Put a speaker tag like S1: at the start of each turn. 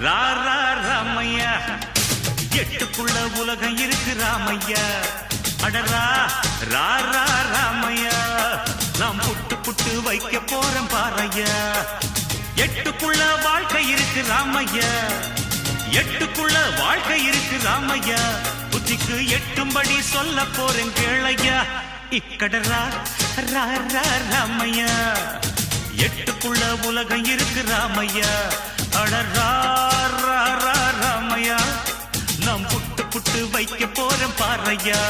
S1: ரா ரா ராமையா எட்டுக்குள்ள உலகம் இருக்கு ராமையா அடரா ரா ரா ராமையா நாம் புட்டு புட்டு வைக்க போறோம் பாறையா எட்டுக்குள்ள வாழ்க்கை இருக்கு ராமையா எட்டுக்குள்ள வாழ்க்கை இருக்கு ராமையா புத்திக்கு எட்டும்படி சொல்ல போறேன் கேளையா இக்கடரா ரா ரா ராமையா எட்டுக்குள்ள உலகம் இருக்கு ராமையா அடரா ரா ரா ராமையா நாம் புட்டு புட்டு வைக்க போறோம் பாறையா